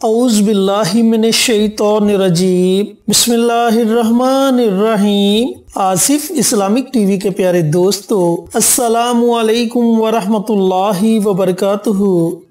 اعوذ باللہ من الشیطان الرجیم بسم اللہ الرحمن الرحیم۔ آصف اسلامک ٹی وی کے پیارے دوستو، السلام علیکم ورحمۃ اللہ وبرکاتہ۔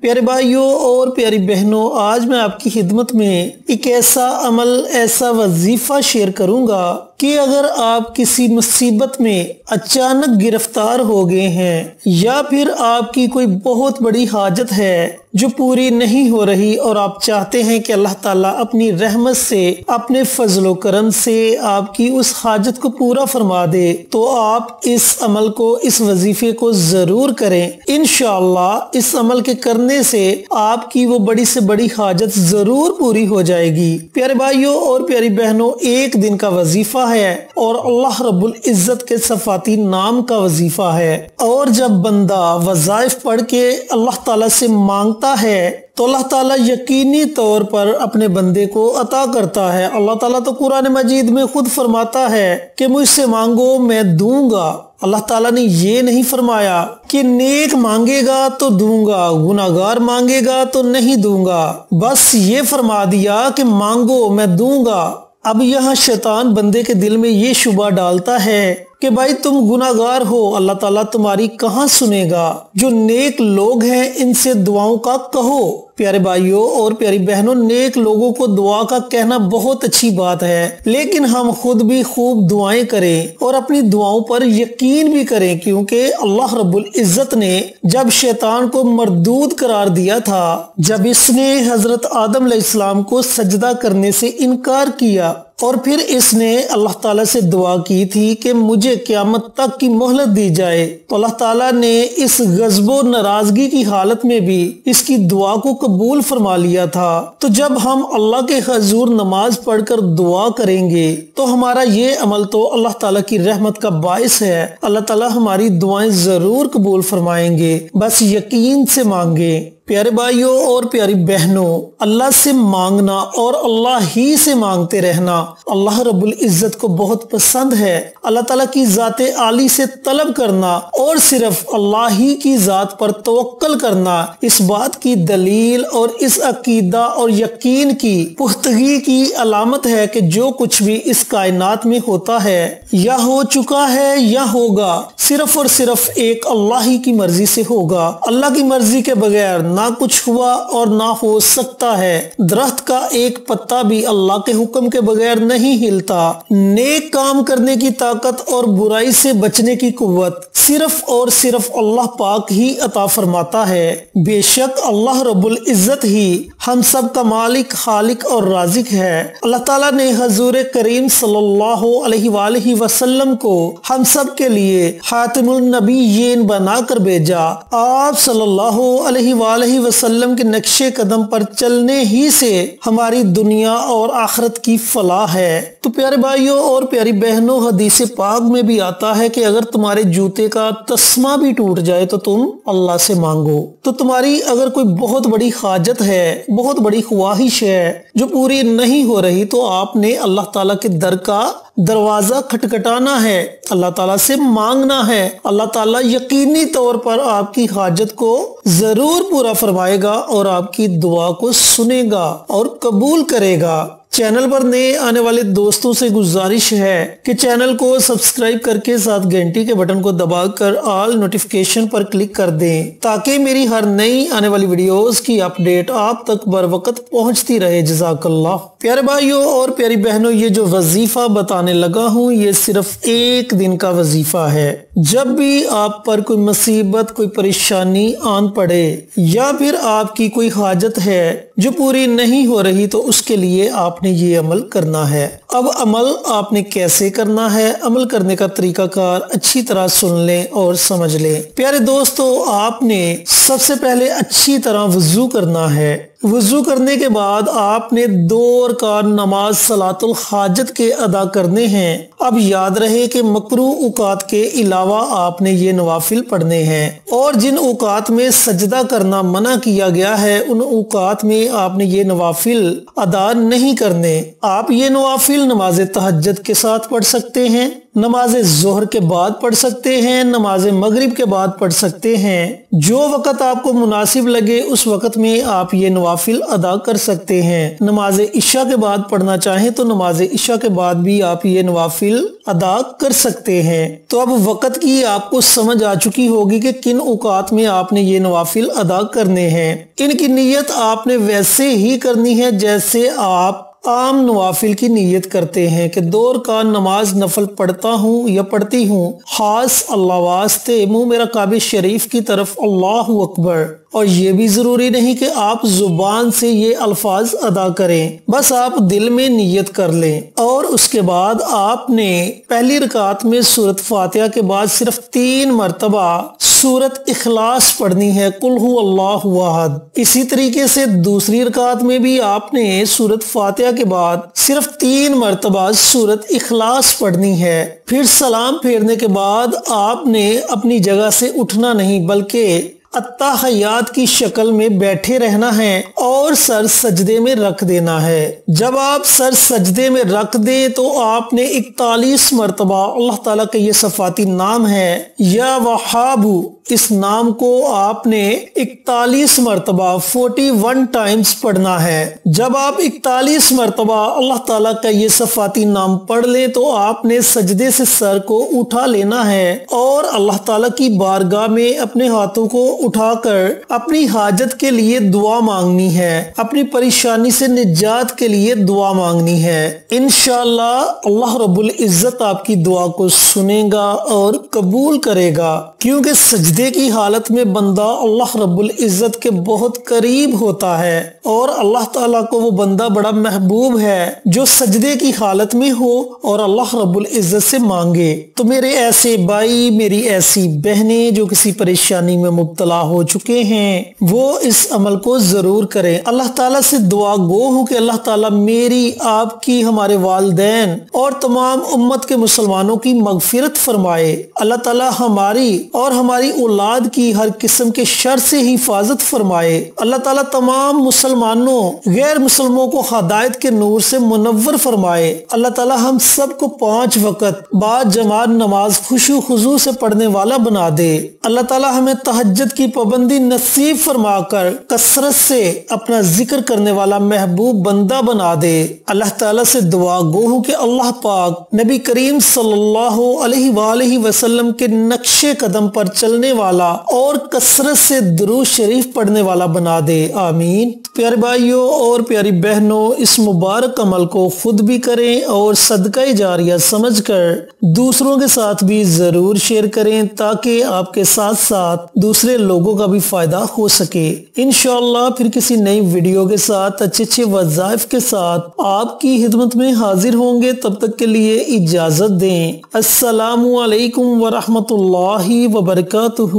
پیارے بھائیوں اور پیاری بہنوں، آج میں آپ کی خدمت میں ایک ایسا عمل، ایسا وظیفہ شیئر کروں گا کہ اگر آپ کسی مصیبت میں اچانک گرفتار ہو گئے ہیں یا پھر آپ کی کوئی بہت بڑی حاجت ہے جو پوری نہیں ہو رہی اور آپ چاہتے ہیں کہ اللہ تعالیٰ اپنی رحمت سے، اپنے فضل و کرم سے آپ کی اس حاجت کو پورا فرما دے، تو آپ اس عمل کو، اس وظیفے کو ضرور کریں۔ انشاءاللہ اس عمل کے کرنے سے آپ کی وہ بڑی سے بڑی حاجت ضرور پوری ہو جائے گی۔ پیارے بھائیوں اور پیاری بہنوں، ایک دن کا وظیفہ ہے اور اللہ رب العزت کے صفاتی نام کا وظیفہ ہے، اور جب بندہ وظائف پڑھ کے اللہ تعالیٰ سے مانگتا ہے تو اللہ تعالیٰ یقینی طور پر اپنے بندے کو عطا کرتا ہے۔ اللہ تعالیٰ تو قرآن مجید میں خود فرماتا ہے کہ مجھ سے مانگو میں دوں گا۔ اللہ تعالیٰ نے یہ نہیں فرمایا کہ نیک مانگے گا تو دوں گا، گناہگار مانگے گا تو نہیں دوں گا، بس یہ فرما دیا کہ مانگو میں دوں گا۔ اب یہاں شیطان بندے کے دل میں یہ شبہ ڈالتا ہے کہ بھائی تم گناہگار ہو، اللہ تعالیٰ تمہاری کہاں سنے گا، جو نیک لوگ ہیں ان سے دعاؤں کا کہو۔ پیارے بھائیوں اور پیاری بہنوں، نیک لوگوں کو دعا کا کہنا بہت اچھی بات ہے، لیکن ہم خود بھی خوب دعائیں کریں اور اپنی دعاؤں پر یقین بھی کریں، کیونکہ اللہ رب العزت نے جب شیطان کو مردود قرار دیا تھا، جب اس نے حضرت آدم علیہ السلام کو سجدہ کرنے سے انکار کیا اور پھر اس نے اللہ تعالیٰ سے دعا کی تھی کہ مجھے قیامت تک کی مہلت دی جائے، تو اللہ تعالیٰ نے اس غضب و ناراضگی کی حالت میں بھی اس کی دعا کو قبول فرما لیا تھا۔ تو جب ہم اللہ کے حضور نماز پڑھ کر دعا کریں گے تو ہمارا یہ عمل تو اللہ تعالیٰ کی رحمت کا باعث ہے، اللہ تعالیٰ ہماری دعائیں ضرور قبول فرمائیں گے، بس یقین سے مانگیں۔ پیارے بھائیوں اور پیاری بہنوں، اللہ سے مانگنا اور اللہ ہی سے مانگتے رہنا اللہ رب العزت کو بہت پسند ہے۔ اللہ تعالیٰ کی ذات عالی سے طلب کرنا اور صرف اللہ ہی کی ذات پر توکل کرنا اس بات کی دلیل اور اس عقیدہ اور یقین کی پختگی کی علامت ہے کہ جو کچھ بھی اس کائنات میں ہوتا ہے یا ہو چکا ہے یا ہوگا، صرف اور صرف ایک اللہ ہی کی مرضی سے ہوگا۔ اللہ کی مرضی کے بغیر نہ کچھ ہوا اور نہ ہو سکتا ہے۔ درخت کا ایک پتا بھی اللہ کے حکم کے بغیر نہیں ہلتا۔ نیک کام کرنے کی طاقت اور برائی سے بچنے کی قوت صرف اور صرف اللہ پاک ہی عطا فرماتا ہے۔ بے شک اللہ رب العزت ہی ہم سب کا مالک، خالق اور رازق ہے۔ اللہ تعالیٰ نے حضور کریم صلی اللہ علیہ وآلہ وسلم کو ہم سب کے لیے خاتم النبیین بنا کر بھیجا۔ آپ صلی اللہ علیہ وآلہ وسلم کے نقش قدم پر چلنے ہی سے ہماری دنیا اور آخرت کی فلاح ہے۔ تو پیارے بھائیوں اور پیاری بہنوں، حدیث پاک میں بھی آتا ہے کہ اگر تمہارے جوتے کا تسمہ بھی ٹوٹ جائے تو تم اللہ سے مانگو۔ تو تمہاری اگر کوئی بہت بڑی حاجت ہے، بہت بڑی خواہش ہے جو پوری نہیں ہو رہی، تو آپ نے اللہ تعالیٰ کے در کا دروازہ کھٹکھٹانا ہے، اللہ تعالیٰ سے مانگنا ہے۔ اللہ تعالیٰ یقینی طور پر آپ کی حاجت کو ضرور پورا فرمائے گا اور آپ کی دعا کو سنے گا اور قبول کرے گا۔ چینل پر نئے آنے والے دوستوں سے گزارش ہے کہ چینل کو سبسکرائب کر کے ساتھ گھنٹی کے بٹن کو دبا کر آل نوٹیفیکیشن پر کلک کر دیں تاکہ میری ہر نئی آنے والی ویڈیوز کی اپڈیٹ آپ تک بر وقت پہنچتی رہے۔ جزاک اللہ۔ پیارے بھائیوں اور پیاری بہنوں، یہ جو وظیفہ بتانے لگا ہوں یہ صرف ایک دن کا وظیفہ ہے۔ جب بھی آپ پر کوئی مصیبت، کوئی پریشانی آن پڑے یا پھر آپ کی کوئی حاجت ہے جو پوری نہیں ہو رہی، تو اس کے لیے آپ نے یہ عمل کرنا ہے۔ اب عمل آپ نے کیسے کرنا ہے، عمل کرنے کا طریقہ کار اچھی طرح سن لیں اور سمجھ لیں۔ پیارے دوستو، آپ نے سب سے پہلے اچھی طرح وضو کرنا ہے۔ وضو کرنے کے بعد آپ نے 2 رکعت نماز صلاۃ الحاجت کے ادا کرنے ہیں۔ اب یاد رہے کہ مکروہ اوقات کے علاوہ آپ نے یہ نوافل پڑھنے ہیں، اور جن اوقات میں سجدہ کرنا منع کیا گیا ہے ان اوقات میں آپ نے یہ نوافل ادا نہیں کرنے۔ آپ یہ نوافل نماز تہجد کے ساتھ پڑھ سکتے ہیں، نماز ظہر کے بعد پڑھ سکتے ہیں، نماز مغرب کے بعد پڑھ سکتے ہیں۔ جو وقت آپ کو مناسب لگے اس وقت میں آپ یہ نوافل نوافل ادا کر سکتے ہیں۔ نماز عشاء کے بعد پڑھنا چاہیں تو نماز عشاء کے بعد بھی آپ یہ نوافل ادا کر سکتے ہیں۔ تو اب وقت کی آپ کو سمجھ آ چکی ہوگی کہ کن اوقات میں آپ نے یہ نوافل ادا کرنے ہیں۔ ان کی نیت آپ نے ویسے ہی کرنی ہے جیسے آپ عام نوافل کی نیت کرتے ہیں کہ 2 رکعت نماز نفل پڑھتا ہوں یا پڑھتی ہوں، خاص اللہ واسطے منہ میرا کعبہ شریف کی طرف اللہ اکبر۔ اور یہ بھی ضروری نہیں کہ آپ زبان سے یہ الفاظ ادا کریں، بس آپ دل میں نیت کر لیں، اور اس کے بعد آپ نے پہلی رکعت میں سورۃ فاتحہ کے بعد صرف 3 مرتبہ سورۃ اخلاص پڑھنی ہے، قل هو اللہ احد۔ اسی طریقے سے دوسری رکعت میں بھی آپ نے سورۃ فاتحہ کے بعد صرف 3 مرتبہ سورۃ اخلاص پڑھنی ہے۔ پھر سلام پھیرنے کے بعد آپ نے اپنی جگہ سے اٹھنا نہیں بلکہ التحیات کی شکل میں بیٹھے رہنا ہے اور سر سجدے میں رکھ دینا ہے۔ جب آپ سر سجدے میں رکھ دیں تو آپ نے 41 مرتبہ اللہ تعالیٰ کا یہ صفاتی نام ہے یا وہاب، اس نام کو آپ نے 41 مرتبہ 41 ٹائمز پڑھنا ہے۔ جب آپ 41 مرتبہ اللہ تعالیٰ کا یہ صفاتی نام پڑھ لیں تو آپ نے سجدے سے سر کو اٹھا لینا ہے اور اللہ تعالیٰ کی بارگاہ میں اپنے ہاتھوں کو اٹھا کر اپنی حاجت کے لیے دعا مانگنی ہے، اپنی پریشانی سے نجات کے لیے دعا مانگنی ہے۔ انشاءاللہ اللہ رب العزت آپ کی دعا کو سنے گا اور قبول کرے گا، کیونکہ سجدے کی حالت میں بندہ اللہ رب العزت کے بہت قریب ہوتا ہے، اور اللہ تعالیٰ کو وہ بندہ بڑا محبوب ہے جو سجدے کی حالت میں ہو اور اللہ رب العزت سے مانگے۔ تو میرے ایسے بھائی، میری ایسی بہنیں جو کسی پریشانی میں مبتلا ہو چکے ہیں، وہ اس عمل کو ضرور کریں۔ اللہ تعالیٰ سے دعا گو ہوں کہ اللہ تعالیٰ میری، آپ کی، ہمارے والدین اور تمام امت کے مسلمانوں کی مغفرت فرمائے۔ اللہ تعالیٰ ہماری اور ہماری اولاد کی ہر قسم کے شر سے حفاظت فرمائے۔ اللہ تعالیٰ تمام مسلمانوں، غیر مسلموں کو ہدایت کے نور سے منور فرمائے۔ اللہ تعالیٰ ہم سب کو 5 وقت بعد جماعت نماز خشوع خضوع سے پڑھنے والا بنا دے۔ اللہ تعالیٰ ہمیں تہجد کی پابندی نصیب فرما کر کثرت سے اپنا ذکر کرنے والا محبوب بندہ بنا دے۔ اللہ تعالیٰ سے دعا گو ہوں کہ اللہ پاک نبی کریم صلی اللہ علیہ وآلہ وسلم کے نقش قدم پر چلنے والا اور کثرت سے درود شریف پڑھنے والا بنا دے، آمین۔ پیارے بھائیوں اور پیاری بہنوں، اس مبارک عمل کو خود بھی کریں اور صدقہ جاریہ سمجھ کر دوسروں کے ساتھ بھی ضرور شیئر کریں تاکہ آپ کے ساتھ ساتھ دوسرے لوگوں کا بھی فائدہ ہو سکے۔ انشاءاللہ پھر کسی نئی ویڈیو کے ساتھ اچھے وظائف کے ساتھ آپ کی خدمت میں حاضر ہوں گے۔ تب تک کے لیے اجازت دیں۔ السلام علیکم ورحمۃ اللہ وبرکاتہ۔